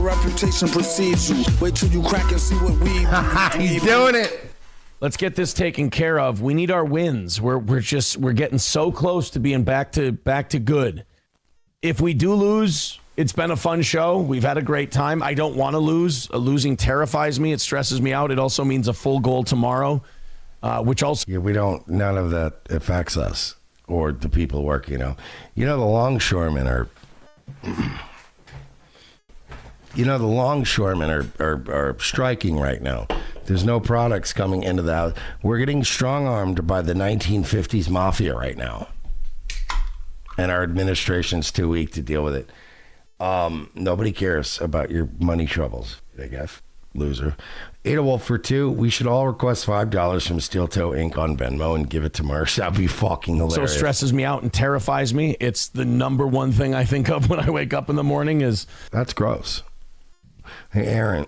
reputation precedes you. Wait till you crack and see what we. He's doing it. Let's get this taken care of. We need our wins. We're getting so close to being back to good. If we do lose, it's been a fun show. We've had a great time. I don't want to lose. Losing terrifies me. It stresses me out. It also means a full goal tomorrow, which also... Yeah, none of that affects us or the people working, the longshoremen are... the longshoremen are striking right now. There's no products coming into the house. We're getting strong-armed by the 1950s mafia right now. And our administration's too weak to deal with it. Nobody cares about your money troubles, I guess. Loser. Ada Wolf for 2. We should all request $5 from Steel Toe Inc. on Venmo and give it to Mersh. That'd be fucking hilarious. So stresses me out and terrifies me. It's the number one thing I think of when I wake up in the morning is... That's gross. Hey, Aaron.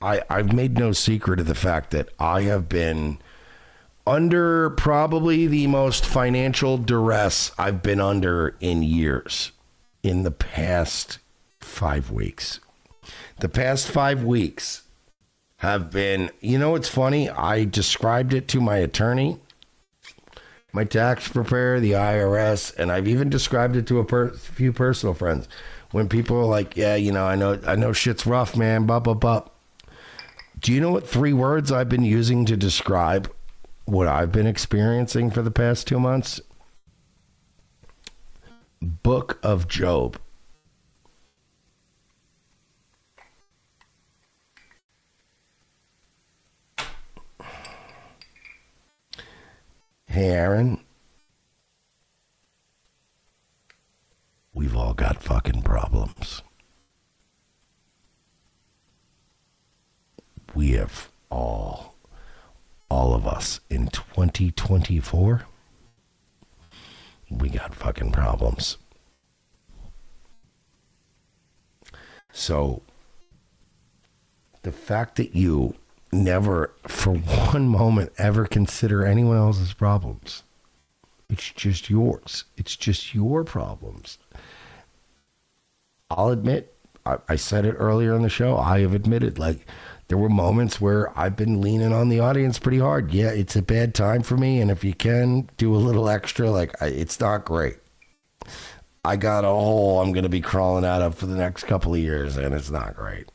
I've made no secret of the fact that I have been... under probably the most financial duress I've been under in years in the past 5 weeks. The past 5 weeks have been, it's funny. I described it to my attorney, my tax preparer, the IRS, and I've even described it to a few personal friends. When people are like, yeah, I know shit's rough, man, blah, blah, blah. Do you know what 3 words I've been using to describe what I've been experiencing for the past 2 months? Book of Job. Hey, Aaron. We've all got fucking problems. We have all of us in 2024, we got fucking problems. So the fact that you never for one moment ever consider anyone else's problems, it's just yours. It's just your problems. I'll admit, I said it earlier in the show, I have admitted, there were moments where I've been leaning on the audience pretty hard. Yeah, it's a bad time for me, and if you can, do a little extra. It's not great. I got a hole I'm going to be crawling out of for the next couple of years, and it's not great.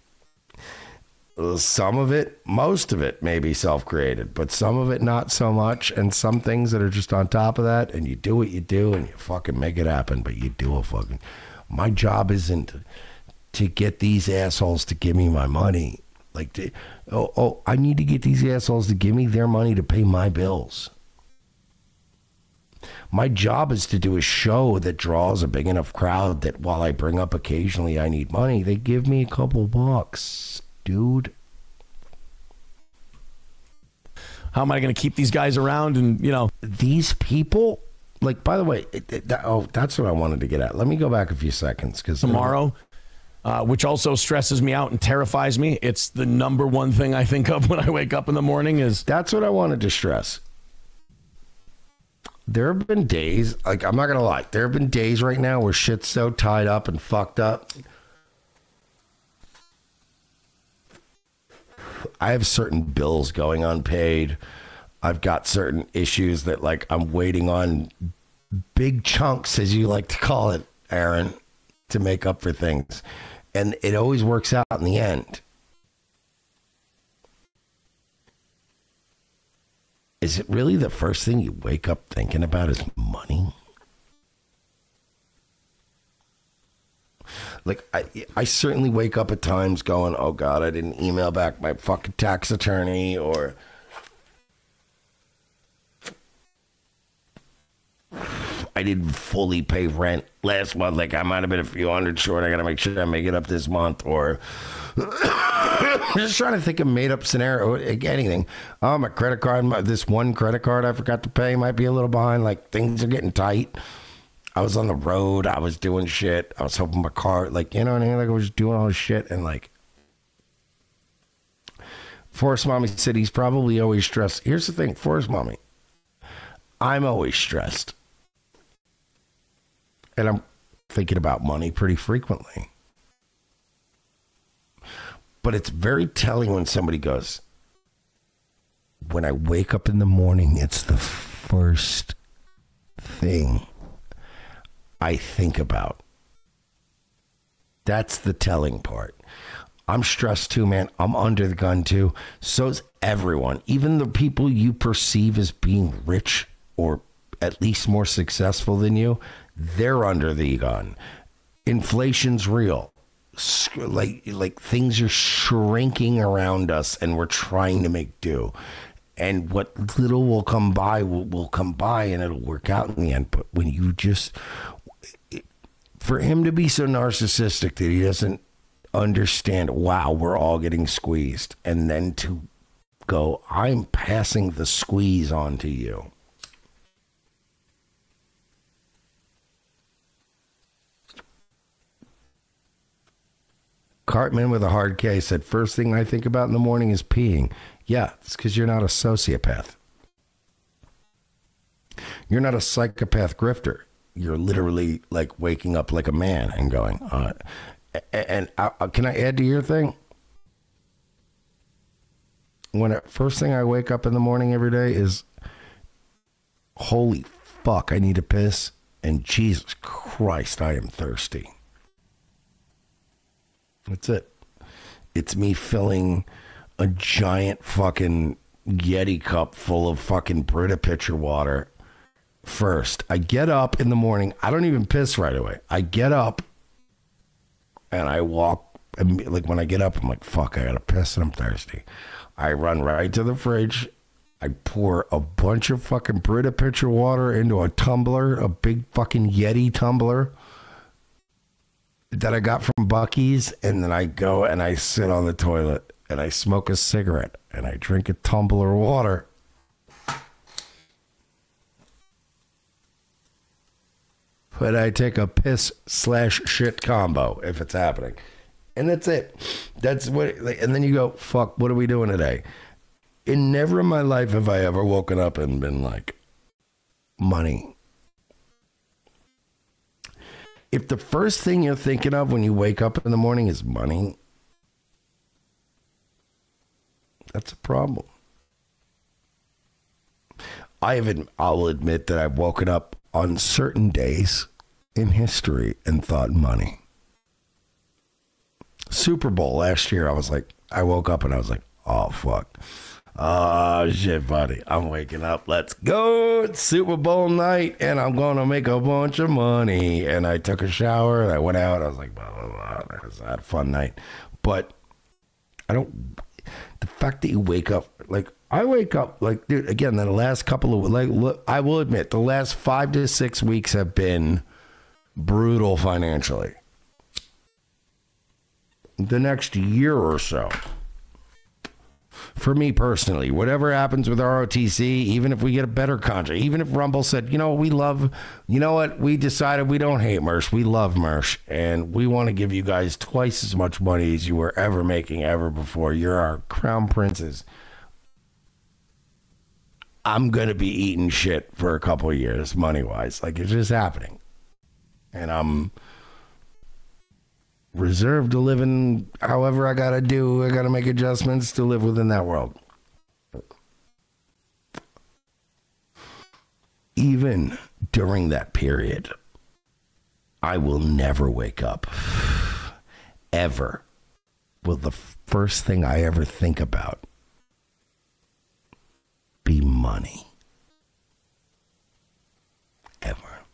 Some of it, most of it may be self-created, but some of it not so much, and some things that are just on top of that, and you do what you do, and you fucking make it happen, but you do a fucking... My job isn't to get these assholes to give me my money. I need to get these assholes to give me their money to pay my bills. My job is to do a show that draws a big enough crowd that while I bring up occasionally I need money, they give me a couple bucks, dude. How am I going to keep these guys around? And, these people, by the way, that's what I wanted to get at. Let me go back a few seconds. Because tomorrow... which also stresses me out and terrifies me. It's the number one thing I think of when I wake up in the morning is... That's what I wanted to stress. There have been days, I'm not going to lie, there have been days right now where shit's so tied up and fucked up. I have certain bills going unpaid. I've got certain issues that, I'm waiting on big chunks, as you like to call it, Aaron, to make up for things. And it always works out in the end. Is it really the first thing you wake up thinking about is money? I certainly wake up at times going, oh God, I didn't email back my fucking tax attorney, or I didn't fully pay rent last month. I might have been a few hundred short. I got to make sure I make it up this month. Or I'm just trying to think of made up scenario, anything. Oh, my credit card, this one credit card I forgot to pay might be a little behind. Things are getting tight. I was on the road. I was doing shit. I was hoping my car, you know what I mean? I was doing all this shit. And Forest Mommy said he's probably always stressed. Here's the thing, Forest Mommy. I'm always stressed. And thinking about money pretty frequently. But it's very telling when somebody goes, when I wake up in the morning, it's the first thing I think about. That's the telling part. I'm stressed too, man. I'm under the gun too. So's everyone. Even the people you perceive as being rich or at least more successful than you, they're under the gun. Inflation's real. Like things are shrinking around us and we're trying to make do. And what little will come by will come by and it'll work out in the end. But when you just, for him to be so narcissistic that he doesn't understand, wow, we're all getting squeezed. And then to go, I'm passing the squeeze on to you. Cartman with a hard K said, first thing I think about in the morning is peeing. Yeah, it's because you're not a sociopath. You're not a psychopath grifter. You're literally like waking up like a man and going, can I add to your thing? First thing I wake up in the morning every day is, holy fuck, I need to piss. And Jesus Christ, I am thirsty. That's it. It's me filling a giant fucking Yeti cup full of fucking Brita pitcher water first. I get up in the morning. I don't even piss right away. I get up and I walk. And like when I get up, I'm like, fuck, I gotta piss and I'm thirsty. I run right to the fridge. I pour a bunch of fucking Brita pitcher water into a tumbler, a big fucking Yeti tumbler that I got from Buc-ee's, and then I go and I sit on the toilet and I smoke a cigarette and I drink a tumbler of water. But I take a piss/shit combo if it's happening. And that's it. That's what, and then you go, fuck, what are we doing today? And never in my life have I ever woken up and been like, money. If the first thing you're thinking of when you wake up in the morning is money, that's a problem. I'll admit that I've woken up on certain days in history and thought money. Super Bowl last year, I woke up and I was like, oh, fuck. Oh, shit, buddy. I'm waking up. Let's go. It's Super Bowl night, and I'm going to make a bunch of money. And I took a shower, and I went out. I was like, blah, blah, blah. I had a fun night. But the fact that you wake up, I wake up, dude, again, the last couple of, I will admit, the last 5 to 6 weeks have been brutal financially. The next year or so, for me personally, whatever happens with ROTC, even if we get a better contract, even if Rumble said, we decided we don't hate Mersh, we love Mersh, and we want to give you guys twice as much money as you were ever making ever before. You're our crown princes. I'm going to be eating shit for a couple of years, money-wise. It's just happening. And I'm reserved to live in however I got to make adjustments to live within that world. Even during that period, I will never wake up. Ever. Will the first thing I ever think about be money. Ever.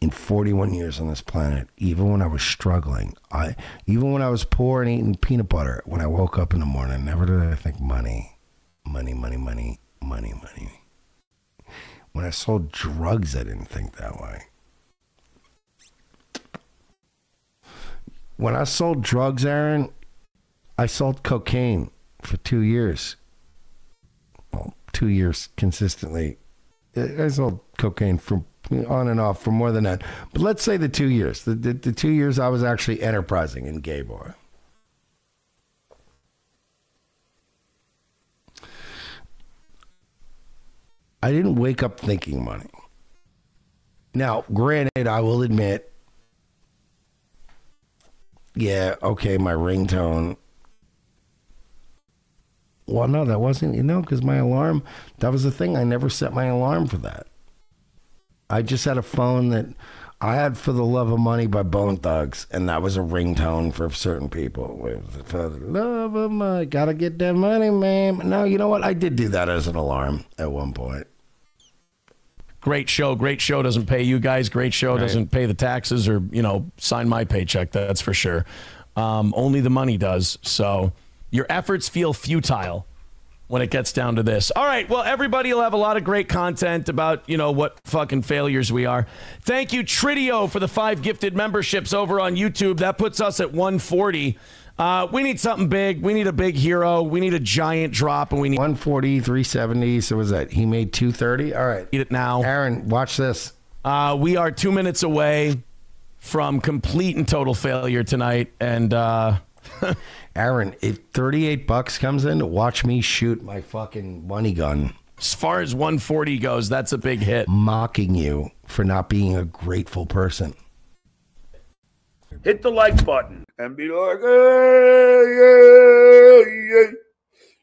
In 41 years on this planet, even when I was struggling, even when I was poor and eating peanut butter, when I woke up in the morning, never did I think money, money, money, money, money, money. When I sold drugs, I didn't think that way. When I sold drugs, Aaron, I sold cocaine for 2 years. Well, 2 years consistently. I sold cocaine from on and off for more than that. But let's say the 2 years. The 2 years I was actually enterprising in gay bar. I didn't wake up thinking money. Now, granted, I will admit, yeah, okay, my ringtone. Well, no, that wasn't, because my alarm, that was the thing. I never set my alarm for that. I just had a phone that I had For the Love of Money by Bone Thugs, and that was a ringtone for certain people. For the love of money, gotta get that money, man. No, you know what? I did do that as an alarm at one point. Great show. Great show doesn't pay you guys. Great show doesn't pay the taxes or, sign my paycheck. That's for sure. Only the money does. So your efforts feel futile when it gets down to this. All right. Well, everybody will have a lot of great content about, what fucking failures we are. Thank you, Tridio, for the 5 gifted memberships over on YouTube. That puts us at 140. We need something big. We need a big hero. We need a giant drop, and we need 140, 370. So was that? He made 230. All right. Need it now. Aaron, watch this. We are 2 minutes away from complete and total failure tonight. And Aaron, if $38 comes in, watch me shoot my fucking money gun. As far as 140 goes, that's a big hit. Mocking you for not being a grateful person. Hit the like button and be like, hey,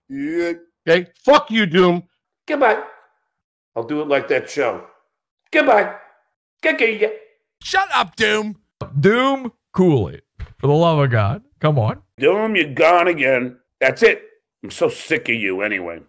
yeah. Okay, fuck you, Doom. Goodbye. I'll do it like that show. Goodbye. Goodbye. Shut up, Doom. Doom, cool it. For the love of God. Come on. Doom, you're gone again. That's it. I'm so sick of you anyway.